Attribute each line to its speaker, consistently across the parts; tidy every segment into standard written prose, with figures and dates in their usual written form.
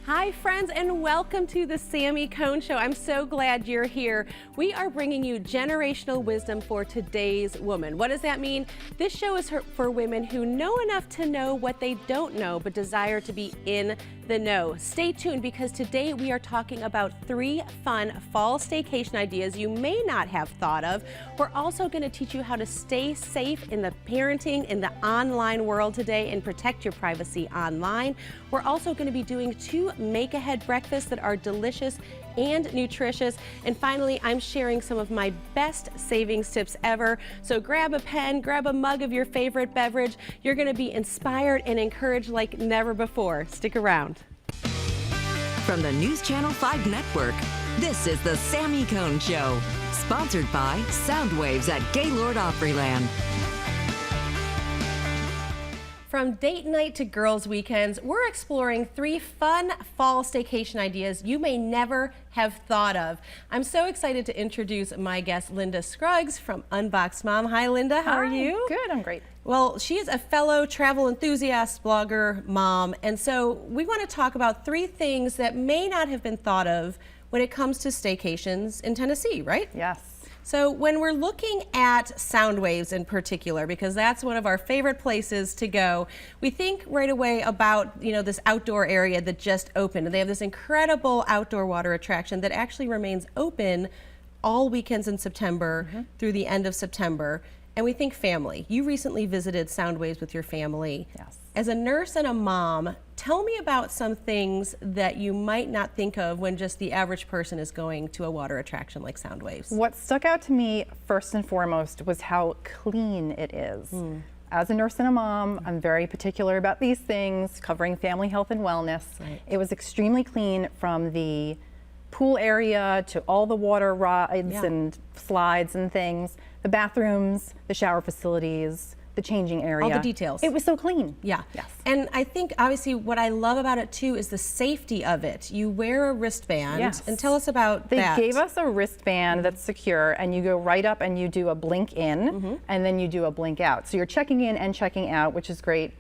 Speaker 1: Hi friends, and welcome to the Sami Cone Show. I'm so glad you're here. We are bringing you generational wisdom for today's woman. What does that mean? This show is for women who know enough to know what they don't know but desire to be in the know. Stay tuned because today we are talking about 3 fun fall staycation ideas you may not have thought of. We're also going to teach you how to stay safe in the parenting in the online world today and protect your privacy online. We're also going to be doing 2 make-ahead breakfasts that are delicious and nutritious. And finally, I'm sharing some of my best savings tips ever. So grab a pen, grab a mug of your favorite beverage. You're going to be inspired and encouraged like never before. Stick around.
Speaker 2: From the News Channel 5 Network, this is the Sami Cone Show, sponsored by SoundWaves at Gaylord Opryland.
Speaker 1: From date night to girls' weekends, we're exploring 3 fun fall staycation ideas you may never have thought of. I'm so excited to introduce my guest, Linda Scruggs from Unboxed Mom. Hi, Linda. How are you?
Speaker 3: Good, I'm great.
Speaker 1: Well, she is a fellow travel enthusiast, blogger, mom, and so we want to talk about 3 things that may not have been thought of when it comes to staycations in Tennessee, right?
Speaker 3: Yes.
Speaker 1: So when we're looking at SoundWaves in particular, because that's one of our favorite places to go, we think right away about, this outdoor area that just opened. And they have this incredible outdoor water attraction that actually remains open all weekends in September through the end of September. And we think family. You recently visited SoundWaves with your family.
Speaker 3: Yes.
Speaker 1: As a nurse and a mom, tell me about some things that you might not think of when just the average person is going to a water attraction like SoundWaves.
Speaker 3: What stuck out to me first and foremost was how clean it is. As a nurse and a mom, I'm very particular about these things, covering family health and wellness.
Speaker 1: Right.
Speaker 3: It was extremely clean from the pool area to all the water rides and slides and things, the bathrooms, the shower facilities, the changing area.
Speaker 1: All the details.
Speaker 3: It was so clean.
Speaker 1: Yeah.
Speaker 3: Yes.
Speaker 1: And I think obviously what I love about it too is the safety of it. You wear a wristband.
Speaker 3: Yes.
Speaker 1: And tell us about that.
Speaker 3: They gave us a wristband that's secure, and you go right up and you do a blink in and then you do a blink out. So you're checking in and checking out, which is great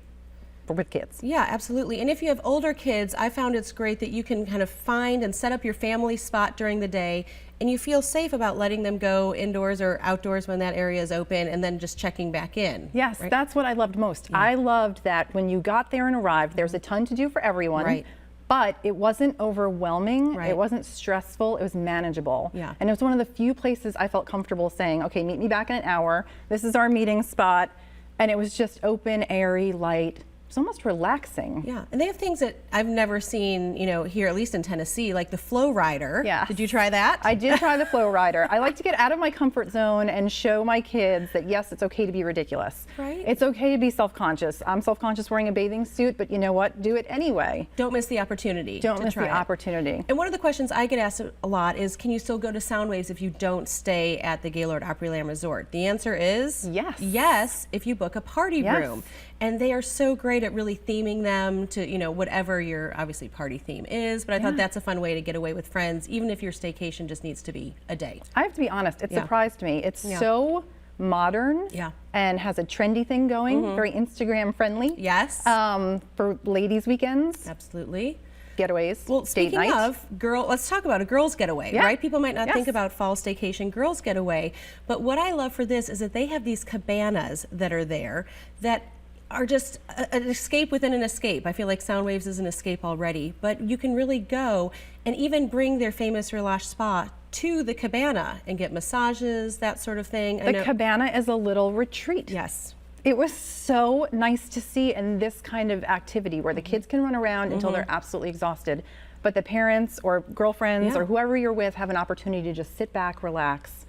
Speaker 3: with kids.
Speaker 1: Yeah, absolutely. And if you have older kids, I found it's great that you can kind of find and set up your family spot during the day, and you feel safe about letting them go indoors or outdoors when that area is open and then just checking back in.
Speaker 3: Yes,
Speaker 1: right?
Speaker 3: That's what I loved most.
Speaker 1: Yeah.
Speaker 3: I loved that when you got there and arrived, there's a ton to do for everyone.
Speaker 1: Right.
Speaker 3: But it wasn't overwhelming,
Speaker 1: Right.
Speaker 3: It wasn't stressful, it was manageable.
Speaker 1: Yeah.
Speaker 3: And it was one of the few places I felt comfortable saying, okay, meet me back in an hour, this is our meeting spot, and it was just open, airy, light. It's almost relaxing.
Speaker 1: Yeah, and they have things that I've never seen, here, at least in Tennessee, like the Flow Rider.
Speaker 3: Yeah.
Speaker 1: Did you try that?
Speaker 3: I did try the Flow Rider. I like to get out of my comfort zone and show my kids that yes, it's okay to be ridiculous.
Speaker 1: Right.
Speaker 3: It's okay to be self-conscious. I'm self-conscious wearing a bathing suit, but you know what? Do it anyway.
Speaker 1: Don't miss the opportunity.
Speaker 3: Don't
Speaker 1: to
Speaker 3: miss
Speaker 1: try
Speaker 3: the
Speaker 1: it.
Speaker 3: opportunity.
Speaker 1: And one of the questions I get asked a lot is, can you still go to SoundWaves if you don't stay at the Gaylord Opryland Resort? The answer is
Speaker 3: yes.
Speaker 1: Yes, if you book a party room. And they are so great at really theming them to, whatever your obviously party theme is. But I thought that's a fun way to get away with friends, even if your staycation just needs to be a day.
Speaker 3: I have to be honest, it surprised me. It's so modern
Speaker 1: Yeah.
Speaker 3: and has a trendy thing going, very Instagram friendly.
Speaker 1: Yes.
Speaker 3: For ladies' weekends,
Speaker 1: Absolutely.
Speaker 3: getaways,
Speaker 1: Well,
Speaker 3: date
Speaker 1: speaking
Speaker 3: night.
Speaker 1: of let's talk about a girls' getaway, right? People might not think about fall staycation, girls' getaway. But what I love for this is that they have these cabanas that are there that are just an escape within an escape. I feel like SoundWaves is an escape already, but you can really go and even bring their famous Relax spa to the cabana and get massages, that sort of thing.
Speaker 3: The cabana is a little retreat.
Speaker 1: Yes.
Speaker 3: It was so nice to see in this kind of activity where the kids can run around until they're absolutely exhausted, but the parents or girlfriends or whoever you're with have an opportunity to just sit back, relax,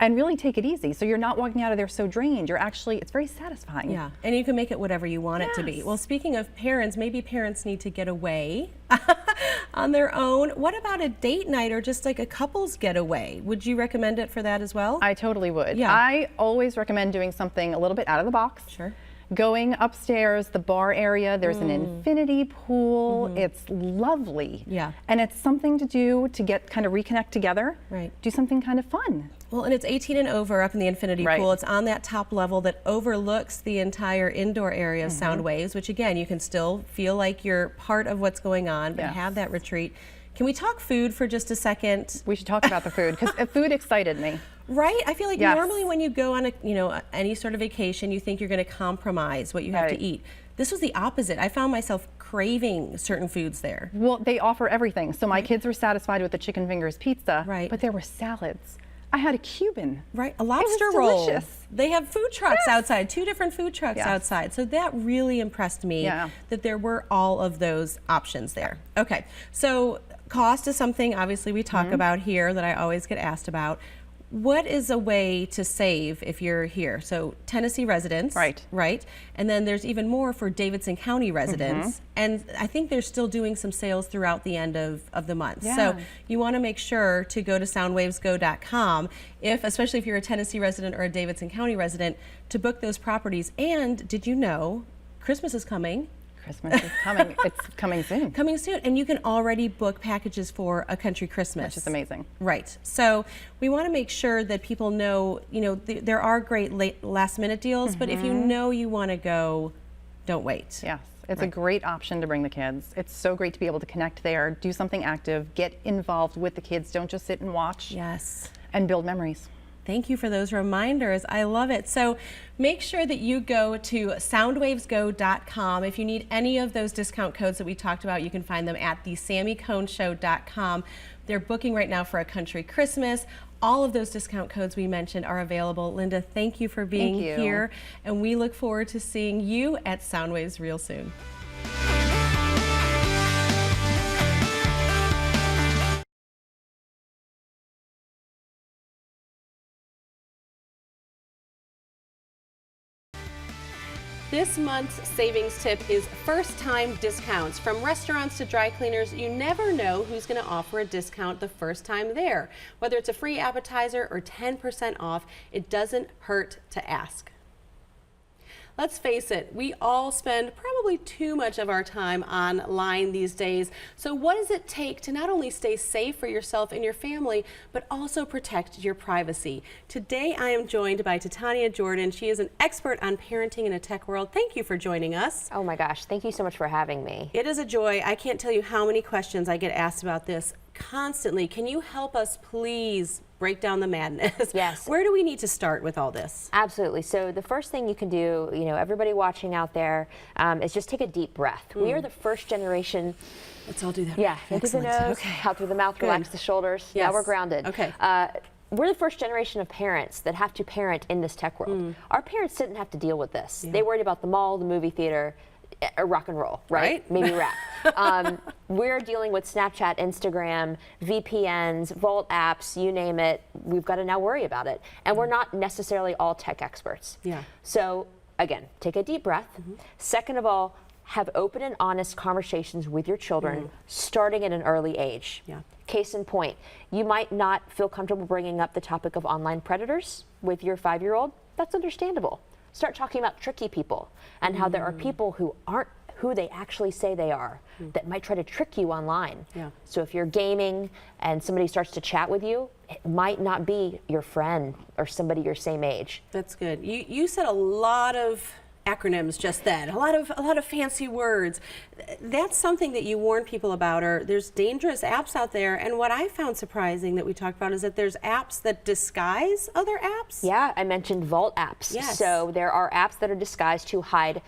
Speaker 3: and really take it easy. So you're not walking out of there so drained. You're actually, it's very satisfying.
Speaker 1: Yeah, and you can make it whatever you want it to be. Well, speaking of parents, maybe parents need to get away on their own. What about a date night or just like a couple's getaway? Would you recommend it for that as well?
Speaker 3: I totally would.
Speaker 1: Yeah.
Speaker 3: I always recommend doing something a little bit out of the box.
Speaker 1: Sure.
Speaker 3: Going upstairs, the bar area, there's an infinity pool. It's lovely.
Speaker 1: Yeah.
Speaker 3: And it's something to do to get kind of reconnect together.
Speaker 1: Right.
Speaker 3: Do something kind of fun.
Speaker 1: Well, and it's 18 and over up in the infinity pool. It's on that top level that overlooks the entire indoor area of SoundWaves, which again, you can still feel like you're part of what's going on, but have that retreat. Can we talk food for just a second?
Speaker 3: We should talk about the food, because food excited me.
Speaker 1: Right? I feel like normally when you go on any sort of vacation, you think you're going to compromise what you have to eat. This was the opposite. I found myself craving certain foods there.
Speaker 3: Well, they offer everything. So my kids were satisfied with the chicken fingers pizza, but there were salads. I had a Cuban.
Speaker 1: Right, a lobster roll.
Speaker 3: Delicious.
Speaker 1: They have food trucks outside, 2 different food trucks outside. So that really impressed me that there were all of those options there. Okay, so cost is something obviously we talk about here that I always get asked about. What is a way to save if you're here? So Tennessee residents, right? And then there's even more for Davidson County residents. And I think they're still doing some sales throughout the end of the month. So you want to make sure to go to soundwavesgo.com, especially if you're a Tennessee resident or a Davidson County resident, to book those properties. And did you know Christmas is coming?
Speaker 3: Christmas is coming. It's coming soon.
Speaker 1: Coming soon, and you can already book packages for a country Christmas.
Speaker 3: Which is amazing.
Speaker 1: Right. So we want to make sure that people know, there are great last minute deals, but if you know you want to go, don't wait.
Speaker 3: Yes. It's a great option to bring the kids. It's so great to be able to connect there, do something active, get involved with the kids. Don't just sit and watch.
Speaker 1: Yes.
Speaker 3: And build memories.
Speaker 1: Thank you for those reminders. I love it. So make sure that you go to soundwavesgo.com. If you need any of those discount codes that we talked about, you can find them at theSamiConeShow.com. They're booking right now for a country Christmas. All of those discount codes we mentioned are available. Linda, thank you for being here. And we look forward to seeing you at SoundWaves real soon. This month's savings tip is first-time discounts. From restaurants to dry cleaners, you never know who's going to offer a discount the first time there. Whether it's a free appetizer or 10% off, it doesn't hurt to ask. Let's face it, we all spend probably too much of our time online these days. So what does it take to not only stay safe for yourself and your family, but also protect your privacy? Today I am joined by Titania Jordan. She is an expert on parenting in a tech world. Thank you for joining us.
Speaker 4: Oh my gosh, thank you so much for having me.
Speaker 1: It is a joy. I can't tell you how many questions I get asked about this constantly. Can you help us please break down the madness?
Speaker 4: Yes.
Speaker 1: Where do we need to start with all this?
Speaker 4: Absolutely. So the first thing you can do, everybody watching out there, is just take a deep breath. We are the first generation.
Speaker 1: Let's all do that.
Speaker 4: Yeah. In through the nose, out through the mouth, relax the shoulders. Now we're grounded.
Speaker 1: Okay.
Speaker 4: We're the first generation of parents that have to parent in this tech world. Our parents didn't have to deal with this. They worried about the mall, the movie theater, rock and roll, right? Maybe rap. We're dealing with Snapchat, Instagram, VPNs, Vault apps, you name it. We've got to now worry about it. And we're not necessarily all tech experts.
Speaker 1: Yeah.
Speaker 4: So again, take a deep breath. Second of all, have open and honest conversations with your children starting at an early age.
Speaker 1: Yeah.
Speaker 4: Case in point, you might not feel comfortable bringing up the topic of online predators with your 5-year-old. That's understandable. Start talking about tricky people and how there are people who aren't who they actually say they are that might try to trick you online.
Speaker 1: Yeah.
Speaker 4: So if you're gaming and somebody starts to chat with you, it might not be your friend or somebody your same age.
Speaker 1: That's good. You said a lot of acronyms just then, a lot of fancy words. That's something that you warn people about, or there's dangerous apps out there. And what I found surprising that we talked about is that there's apps that disguise other apps.
Speaker 4: Yeah, I mentioned Vault apps.
Speaker 1: Yes.
Speaker 4: So there are apps that are disguised to hide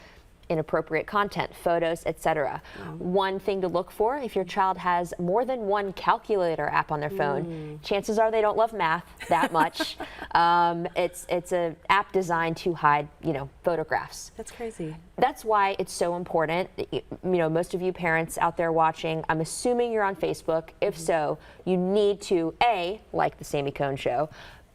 Speaker 4: inappropriate content, photos, etc. One thing to look for, if your child has more than one calculator app on their phone, chances are they don't love math that much. It's an app designed to hide, photographs.
Speaker 1: That's crazy.
Speaker 4: That's why it's so important. Most of you parents out there watching, I'm assuming you're on Facebook. If so, you need to A, like the Sami Cone Show,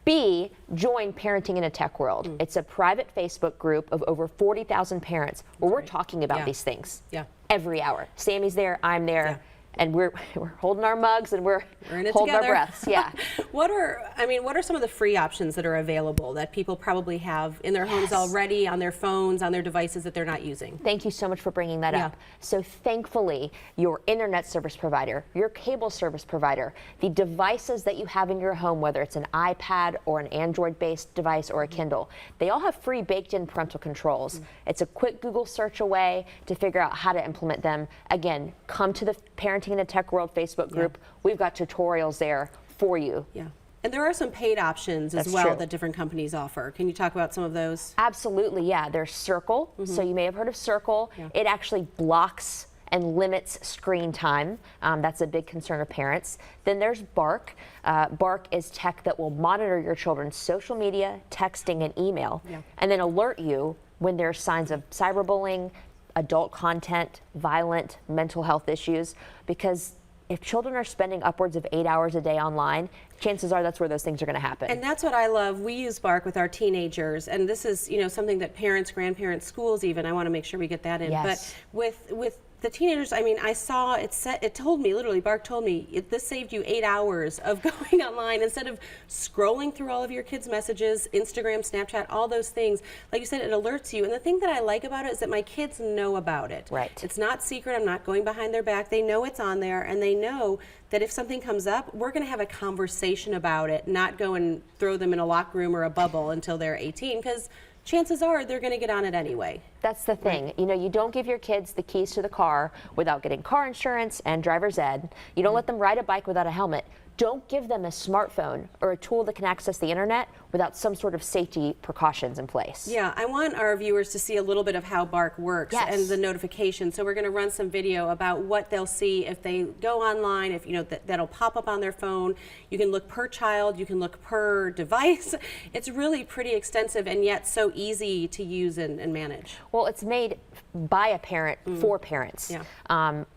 Speaker 4: B, join Parenting in a Tech World. It's a private Facebook group of over 40,000 parents where we're talking about these things every hour. Sami's there, I'm there, and we're holding our mugs and we're
Speaker 1: in it
Speaker 4: holding
Speaker 1: together.
Speaker 4: our breaths. Yeah.
Speaker 1: What are some of the free options that are available that people probably have in their homes already, on their phones, on their devices that they're not using?
Speaker 4: Thank you so much for bringing that up. So thankfully, your internet service provider, your cable service provider, the devices that you have in your home, whether it's an iPad or an Android-based device or a Kindle, they all have free baked-in parental controls. It's a quick Google search away to figure out how to implement them. Again, come to the Parenting in the Tech World Facebook group. We've got tutorials there for you.
Speaker 1: Yeah. And there are some paid options as well that different companies offer. Can you talk about some of those?
Speaker 4: Absolutely, yeah. There's Circle. So you may have heard of Circle. It actually blocks and limits screen time. That's a big concern of parents. Then there's Bark. Bark is tech that will monitor your children's social media, texting, and email, and then alert you when there are signs of cyberbullying, adult content, violent, mental health issues, because if children are spending upwards of 8 hours a day online, chances are that's where those things are going to happen.
Speaker 1: And that's what I love. We use Bark with our teenagers, and this is, you know, something that parents, grandparents, schools even, I want to make sure we get that in.
Speaker 4: Yes.
Speaker 1: But with the teenagers, I mean, I saw it told me, literally, Bark told me, this saved you 8 hours of going online instead of scrolling through all of your kids' messages, Instagram, Snapchat, all those things. Like you said, it alerts you. And the thing that I like about it is that my kids know about it.
Speaker 4: Right.
Speaker 1: It's not secret. I'm not going behind their back. They know it's on there, and they know that if something comes up, we're going to have a conversation about it, not go and throw them in a locked room or a bubble until they're 18, because chances are they're going to get on it anyway.
Speaker 4: That's the thing. You know, you don't give your kids the keys to the car without getting car insurance and driver's ed. You don't let them ride a bike without a helmet. Don't give them a smartphone or a tool that can access the internet without some sort of safety precautions in place.
Speaker 1: Yeah, I want our viewers to see a little bit of how Bark works and the notification. So we're going to run some video about what they'll see if they go online, if, you know, that'll pop up on their phone. You can look per child, you can look per device. It's really pretty extensive and yet so easy to use and manage.
Speaker 4: Well, it's made by a parent for parents.
Speaker 1: Yeah.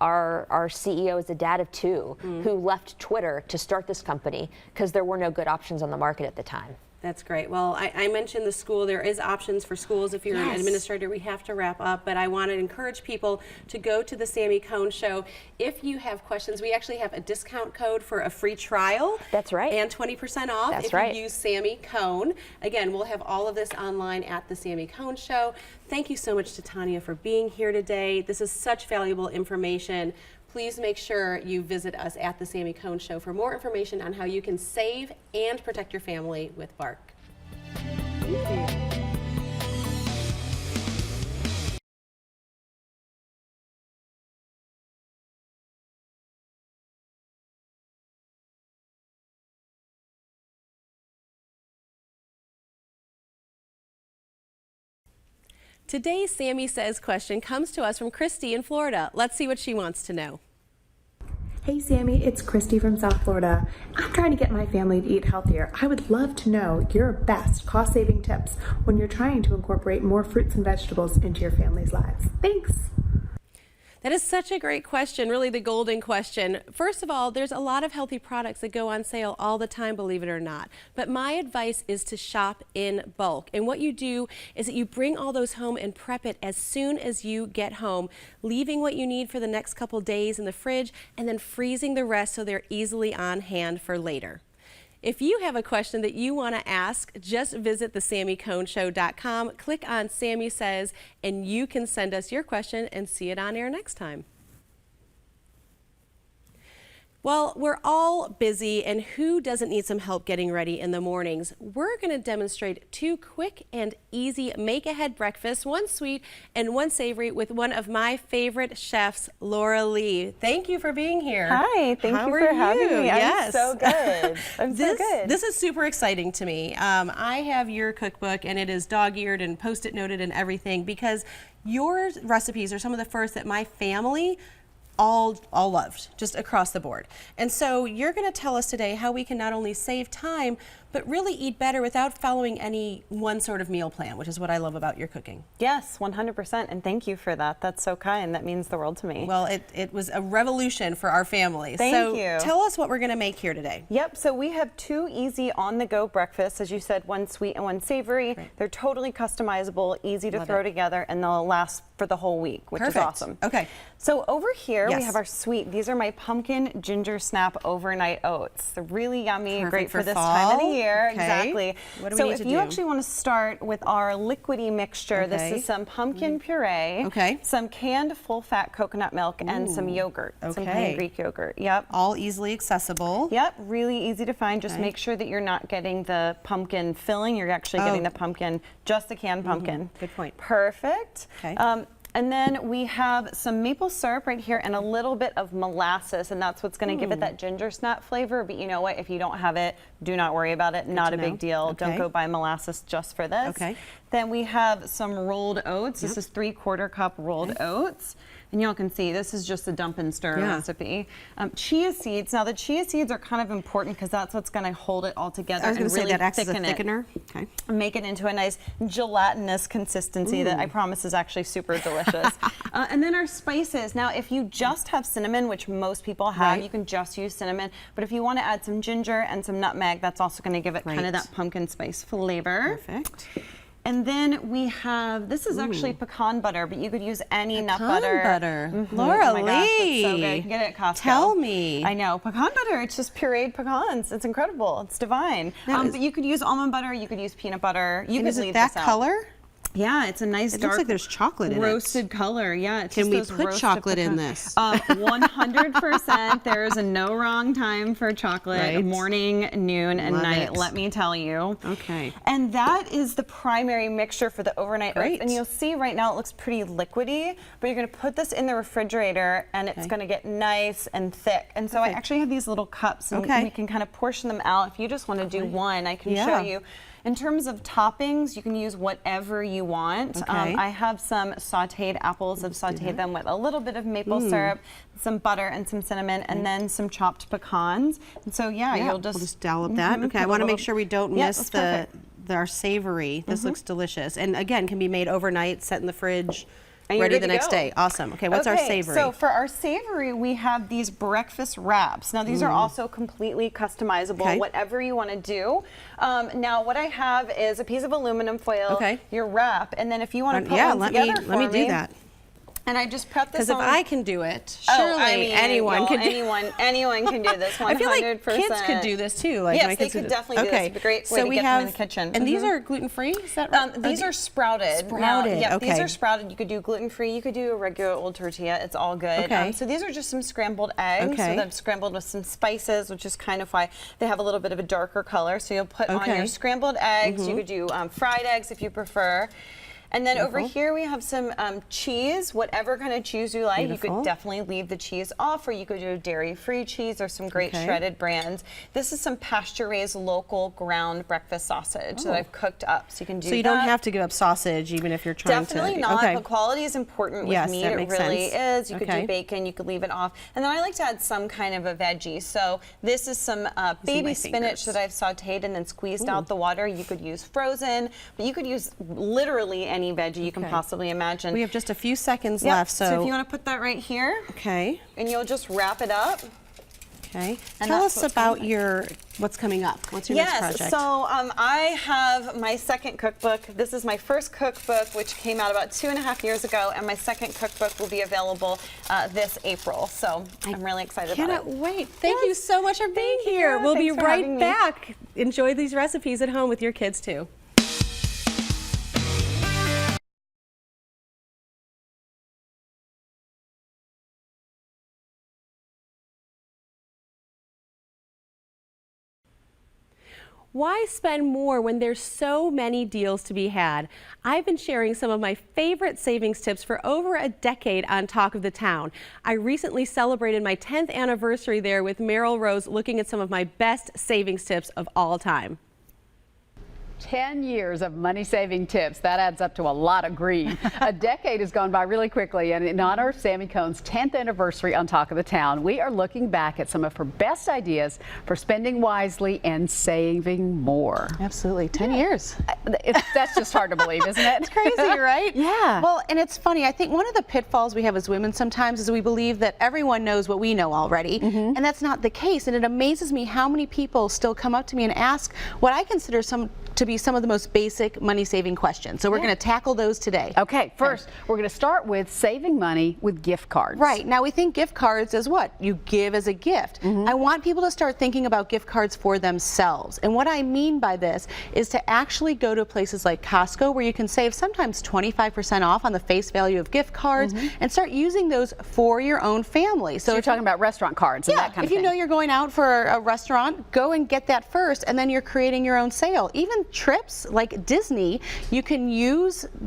Speaker 4: Our CEO is a dad of two who left Twitter to start this company because there were no good options on the market at the time.
Speaker 1: That's great. Well, I mentioned the school. There is options for schools. If you're an administrator, we have to wrap up, but I want to encourage people to go to the Sami Cone Show. If you have questions, we actually have a discount code for a free trial.
Speaker 4: That's right.
Speaker 1: And 20% off if you use Sami Cone. Again, we'll have all of this online at the Sami Cone Show. Thank you so much to Titania for being here today. This is such valuable information. Please make sure you visit us at the Sami Cone Show for more information on how you can save and protect your family with Bark. Thank you. Today's Sami Says question comes to us from Christy in Florida. Let's see what she wants to know.
Speaker 5: Hey Sami, it's Christy from South Florida. I'm trying to get my family to eat healthier. I would love to know your best cost-saving tips when you're trying to incorporate more fruits and vegetables into your family's lives. Thanks.
Speaker 1: That is such a great question, really the golden question. First of all, there's a lot of healthy products that go on sale all the time, believe it or not. But my advice is to shop in bulk. And what you do is that you bring all those home and prep it as soon as you get home, leaving what you need for the next couple days in the fridge and then freezing the rest so they're easily on hand for later. If you have a question that you want to ask, just visit theSamiConeShow.com, click on Sami Says, and you can send us your question and see it on air next time. Well, we're all busy, and who doesn't need some help getting ready in the mornings? We're going to demonstrate 2 quick and easy make-ahead breakfasts, one sweet and one savory, with one of my favorite chefs, Laura Lee. Thank you for being here.
Speaker 6: Hi, thank you for having me.
Speaker 1: Yes.
Speaker 6: I'm so good. I'm so good.
Speaker 1: This is super exciting to me. I have your cookbook, and it is dog-eared and Post-it noted and everything, because your recipes are some of the first that my family all loved, just across the board. And so you're going to tell us today how we can not only save time, but really eat better without following any one sort of meal plan, which is what I love about your cooking.
Speaker 6: Yes, 100%. And thank you for that. That's so kind. That means the world to me.
Speaker 1: Well, it was a revolution for our family.
Speaker 6: Thank you.
Speaker 1: Tell us what we're going to make here today.
Speaker 6: Yep, so we have 2 easy on-the-go breakfasts. As you said, one sweet and one savory.
Speaker 1: Great.
Speaker 6: They're totally customizable, easy to
Speaker 1: Love
Speaker 6: throw
Speaker 1: it.
Speaker 6: together, and they'll last for the whole week, which
Speaker 1: Perfect.
Speaker 6: is awesome.
Speaker 1: Okay.
Speaker 6: So over here we
Speaker 1: Yes.
Speaker 6: have our sweet. These are my pumpkin ginger snap overnight oats. They're really yummy,
Speaker 1: Perfect
Speaker 6: great for
Speaker 1: for
Speaker 6: this time of the
Speaker 1: fall.
Speaker 6: year.
Speaker 1: Okay.
Speaker 6: Exactly.
Speaker 1: What do we
Speaker 6: so
Speaker 1: need
Speaker 6: if
Speaker 1: to
Speaker 6: you
Speaker 1: do?
Speaker 6: actually want to start with our liquidy mixture,
Speaker 1: Okay.
Speaker 6: this is some pumpkin puree,
Speaker 1: Okay.
Speaker 6: some canned full-fat coconut milk, and some yogurt, some
Speaker 1: Okay.
Speaker 6: plain Greek yogurt. Yep.
Speaker 1: All easily accessible.
Speaker 6: Yep, really easy to find. Just
Speaker 1: Okay.
Speaker 6: make sure that you're not getting the pumpkin filling. You're actually getting the pumpkin, just the canned pumpkin.
Speaker 1: Good point.
Speaker 6: Perfect.
Speaker 1: Okay.
Speaker 6: And then we have some maple syrup right here and a little bit of molasses, and that's what's going to give it that ginger snap flavor. But you know what? If you don't have it, do not worry about it. Not
Speaker 1: to
Speaker 6: a big
Speaker 1: know.
Speaker 6: deal.
Speaker 1: Okay.
Speaker 6: Don't go buy molasses just for this.
Speaker 1: Okay.
Speaker 6: Then we have some rolled oats. This is 3/4 cup rolled oats. And y'all can see this is just a dump and stir
Speaker 1: Yeah.
Speaker 6: recipe. Chia seeds. Now the chia seeds are kind of important because that's what's going to hold it all together
Speaker 1: I was
Speaker 6: and
Speaker 1: going to say
Speaker 6: really
Speaker 1: that acts as a
Speaker 6: thicken it.
Speaker 1: thickener. Okay.
Speaker 6: Make it into a nice gelatinous consistency that I promise is actually super delicious. And then our spices. Now, if you just have cinnamon, which most people have,
Speaker 1: Right.
Speaker 6: you can just use cinnamon. But if you want to add some ginger and some nutmeg, that's also going to give it kind
Speaker 1: Great.
Speaker 6: of that pumpkin spice flavor.
Speaker 1: Perfect.
Speaker 6: And then we have, this is actually pecan butter, but you could use any nut butter.
Speaker 1: butter. Laura
Speaker 6: Oh my gosh, it's so
Speaker 1: Lee.
Speaker 6: good. You can get it at Costco.
Speaker 1: Tell me.
Speaker 6: I know. Pecan butter, it's just pureed pecans. It's incredible. It's divine. But you could use almond butter, you could use peanut butter. You
Speaker 1: And
Speaker 6: could
Speaker 1: is it
Speaker 6: leave
Speaker 1: that
Speaker 6: this out.
Speaker 1: color?
Speaker 6: Yeah, it's a nice
Speaker 1: It
Speaker 6: dark
Speaker 1: looks like there's chocolate in it.
Speaker 6: roasted color. Yeah, it's
Speaker 1: Can
Speaker 6: just
Speaker 1: we
Speaker 6: those
Speaker 1: put
Speaker 6: roasted
Speaker 1: chocolate in
Speaker 6: pecan-
Speaker 1: this?
Speaker 6: 100%. There is a no wrong time for chocolate.
Speaker 1: Right.
Speaker 6: Morning, noon, and
Speaker 1: Love
Speaker 6: night.
Speaker 1: it.
Speaker 6: Let me tell you.
Speaker 1: Okay.
Speaker 6: And that is the primary mixture for the overnight oats.
Speaker 1: Great.
Speaker 6: And you'll see right now it looks pretty liquidy, but you're going to put this in the refrigerator and it's
Speaker 1: Okay.
Speaker 6: going to get nice and thick. And so I
Speaker 1: Perfect.
Speaker 6: actually have these little cups and
Speaker 1: Okay.
Speaker 6: we can kind of portion them out. If you just want to do one, I can
Speaker 1: Yeah.
Speaker 6: show you. In terms of toppings, you can use whatever you want.
Speaker 1: Okay.
Speaker 6: I have some sauteed apples. I've sauteed them with a little bit of maple syrup, some butter, and some cinnamon, and then some chopped pecans. And so, yeah,
Speaker 1: Yeah,
Speaker 6: you'll just,
Speaker 1: we'll just dollop that. Okay, I
Speaker 6: put a
Speaker 1: want to make
Speaker 6: little-
Speaker 1: sure we don't
Speaker 6: Yep,
Speaker 1: miss
Speaker 6: that's
Speaker 1: the
Speaker 6: perfect.
Speaker 1: our savory. This looks delicious, and again, can be made overnight, set in the fridge,
Speaker 6: And you're
Speaker 1: ready
Speaker 6: good
Speaker 1: the
Speaker 6: to
Speaker 1: next
Speaker 6: go.
Speaker 1: day. Awesome. Okay, what's our savory?
Speaker 6: So for our savory, we have these breakfast wraps. Now these are also completely customizable,
Speaker 1: Okay.
Speaker 6: whatever you want to do. Now what I have is a piece of aluminum foil,
Speaker 1: Okay.
Speaker 6: your wrap, and then if you want to put
Speaker 1: yeah,
Speaker 6: one
Speaker 1: let
Speaker 6: together
Speaker 1: me
Speaker 6: for
Speaker 1: do that.
Speaker 6: And I just prep this
Speaker 1: Because if
Speaker 6: on.
Speaker 1: I can do it,
Speaker 6: Oh,
Speaker 1: surely
Speaker 6: I mean,
Speaker 1: anyone
Speaker 6: well,
Speaker 1: can do.
Speaker 6: anyone can do this. 100%.
Speaker 1: I feel like kids could do this too. Like
Speaker 6: Yes,
Speaker 1: my
Speaker 6: they
Speaker 1: kids
Speaker 6: could
Speaker 1: do
Speaker 6: definitely do this.
Speaker 1: Okay,
Speaker 6: It'd be a great
Speaker 1: so
Speaker 6: way to
Speaker 1: we
Speaker 6: get them
Speaker 1: have,
Speaker 6: in the kitchen.
Speaker 1: And these are gluten free. Is that right?
Speaker 6: These are sprouted.
Speaker 1: Sprouted,
Speaker 6: Now, these
Speaker 1: okay.
Speaker 6: are sprouted. You could do gluten-free. You could do a regular old tortilla. It's all good.
Speaker 1: Okay.
Speaker 6: So these are just some scrambled eggs.
Speaker 1: Okay.
Speaker 6: So they've scrambled with some spices, which is kind of why they have a little bit of a darker color. So you'll put on
Speaker 1: Okay.
Speaker 6: your scrambled eggs. You could do fried eggs if you prefer. And then over here we have some cheese, whatever kind of cheese you like. You
Speaker 1: Beautiful.
Speaker 6: could definitely leave the cheese off, or you could do dairy-free cheese or some great
Speaker 1: Okay.
Speaker 6: shredded brands. This is some pasture-raised local ground breakfast sausage that I've cooked up, so you can do
Speaker 1: So you
Speaker 6: that.
Speaker 1: don't have to give up sausage even if you're trying
Speaker 6: Definitely
Speaker 1: to.
Speaker 6: not,
Speaker 1: Okay.
Speaker 6: but quality is important with
Speaker 1: Yes,
Speaker 6: meat.
Speaker 1: that
Speaker 6: It
Speaker 1: makes
Speaker 6: really
Speaker 1: sense.
Speaker 6: is. You could
Speaker 1: Okay.
Speaker 6: do bacon, you could leave it off. And then I like to add some kind of a veggie. So this is some baby
Speaker 1: my
Speaker 6: spinach
Speaker 1: fingers.
Speaker 6: that I've sauteed and then squeezed out the water. You could use frozen, but you could use literally any veggie you can
Speaker 1: Okay.
Speaker 6: possibly imagine.
Speaker 1: We have just a few seconds
Speaker 6: Yep,
Speaker 1: left,
Speaker 6: so if you want to put that right here,
Speaker 1: okay.
Speaker 6: and you'll just wrap it up.
Speaker 1: Okay.
Speaker 6: And
Speaker 1: Tell
Speaker 6: that's
Speaker 1: us
Speaker 6: what's
Speaker 1: about
Speaker 6: coming.
Speaker 1: what's coming up. What's your next
Speaker 6: Yes,
Speaker 1: project?
Speaker 6: so I have my second cookbook. This is my first cookbook, which came out about 2.5 years ago, and my second cookbook will be available this April. So I'm really excited about
Speaker 1: Cannot
Speaker 6: it.
Speaker 1: wait. Thank you so much for being
Speaker 6: Thank you.
Speaker 1: here. We'll be
Speaker 6: Thanks for
Speaker 1: right
Speaker 6: having me.
Speaker 1: back. Enjoy these recipes at home with your kids too. Why spend more when there's so many deals to be had? I've been sharing some of my favorite savings tips for over a decade on Talk of the Town. I recently celebrated my 10th anniversary there with Meryl Rose, looking at some of my best savings tips of all time.
Speaker 7: 10 years of money-saving tips. That adds up to a lot of green. A decade has gone by really quickly, and in honor of Sami Cone's 10th anniversary on Talk of the Town, we are looking back at some of her best ideas for spending wisely and saving more.
Speaker 8: Absolutely. 10 years.
Speaker 7: That's just hard to believe, isn't it?
Speaker 8: It's crazy, right?
Speaker 7: Yeah.
Speaker 8: Well, and it's funny. I think one of the pitfalls we have as women sometimes is we believe that everyone knows what we know already, and that's not the case. And it amazes me how many people still come up to me and ask what I consider to be some of the most basic money-saving questions. So we're going to tackle those today.
Speaker 7: Okay, first, we're going to start with saving money with gift cards.
Speaker 8: Right. Now, we think gift cards as what? You give as a gift. I want people to start thinking about gift cards for themselves. And what I mean by this is to actually go to places like Costco, where you can save sometimes 25% off on the face value of gift cards, and start using those for your own family.
Speaker 7: So you're talking about restaurant cards and that kind of thing.
Speaker 8: If you know you're going out for a restaurant, go and get that first, and then you're creating your own sale. Even trips like Disney, you can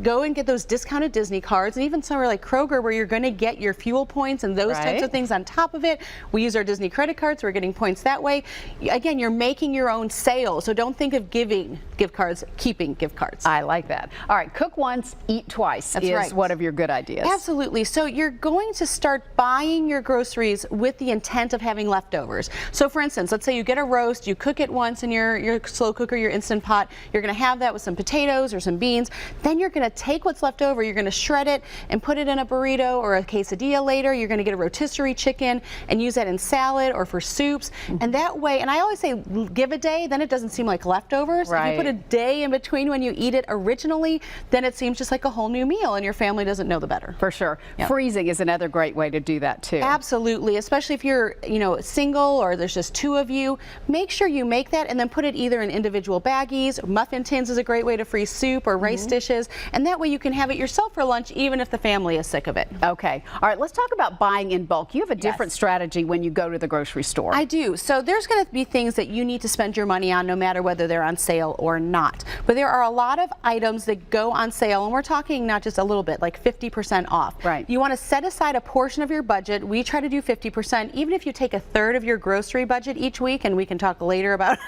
Speaker 8: go and get those discounted Disney cards, and even somewhere like Kroger, where you're going to get your fuel points and those types of things on top of it. We use our Disney credit cards, so we're getting points that way. Again, you're making your own sale, so don't think of giving gift cards, keeping gift cards.
Speaker 7: I like that. All right, cook once, eat twice is one of your good ideas.
Speaker 8: Absolutely. So you're going to start buying your groceries with the intent of having leftovers. So for instance, let's say you get a roast, you cook it once in your slow cooker, your Instant Pot. You're going to have that with some potatoes or some beans. Then you're going to take what's left over, you're going to shred it and put it in a burrito or a quesadilla later. You're going to get a rotisserie chicken and use that in salad or for soups. And that way, and I always say give a day, then it doesn't seem like leftovers. If you put a day in between when you eat it originally, then it seems just like a whole new meal, and your family doesn't know the better.
Speaker 7: For sure. Freezing is another great way to do that too.
Speaker 8: Absolutely, especially if you're single or there's just two of you. Make sure you make that and then put it either in individual baggies. Muffin tins is a great way to freeze soup or rice dishes, and that way you can have it yourself for lunch even if the family is sick of it.
Speaker 7: Okay. All right, let's talk about buying in bulk. You have a different strategy when you go to the grocery store.
Speaker 8: I do. So there's going to be things that you need to spend your money on no matter whether they're on sale or not. But there are a lot of items that go on sale, and we're talking not just a little bit, like 50% off.
Speaker 7: Right.
Speaker 8: You want to set aside a portion of your budget. We try to do 50%, even if you take a third of your grocery budget each week, and we can talk later about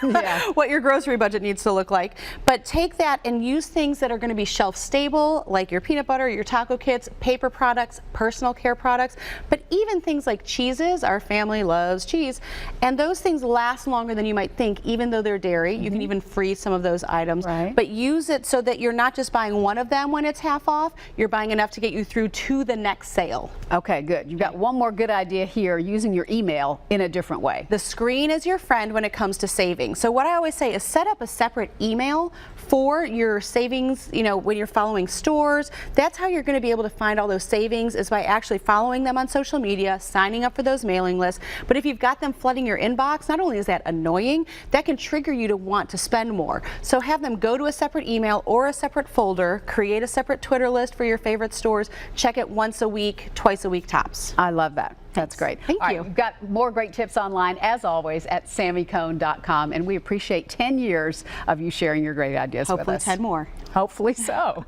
Speaker 8: what your grocery budget needs to look like. But take that and use things that are going to be shelf stable, like your peanut butter, your taco kits, paper products, personal care products, but even things like cheeses. Our family loves cheese, and those things last longer than you might think, even though they're dairy. You can even freeze some of those items, but use it so that you're not just buying one of them when it's half off, you're buying enough to get you through to the next sale.
Speaker 7: Okay, good. You've got one more good idea here, using your email in a different way.
Speaker 8: The screen is your friend when it comes to saving. So what I always say is set up a separate email for your savings, when you're following stores. That's how you're going to be able to find all those savings, is by actually following them on social media, signing up for those mailing lists. But if you've got them flooding your inbox, not only is that annoying, that can trigger you to want to spend more. So have them go to a separate email or a separate folder, create a separate Twitter list for your favorite stores, check it once a week, twice a week tops.
Speaker 7: I love that. That's great.
Speaker 8: Thank you.
Speaker 7: We've got more great tips online, as always, at SamiCone.com, and we appreciate 10 years of you sharing your great ideas with us.
Speaker 8: Hopefully 10 more.
Speaker 7: Hopefully so.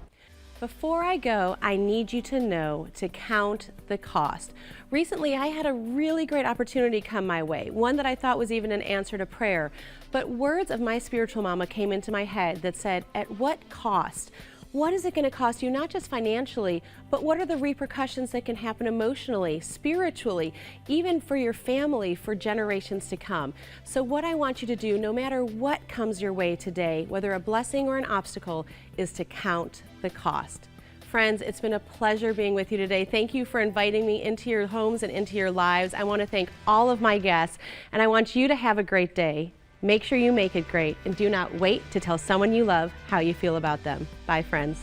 Speaker 1: Before I go, I need you to know to count the cost. Recently, I had a really great opportunity come my way, one that I thought was even an answer to prayer. But words of my spiritual mama came into my head that said, at what cost? What is it going to cost you, not just financially, but what are the repercussions that can happen emotionally, spiritually, even for your family for generations to come? So what I want you to do, no matter what comes your way today, whether a blessing or an obstacle, is to count the cost. Friends, it's been a pleasure being with you today. Thank you for inviting me into your homes and into your lives. I want to thank all of my guests, and I want you to have a great day. Make sure you make it great, and do not wait to tell someone you love how you feel about them. Bye, friends.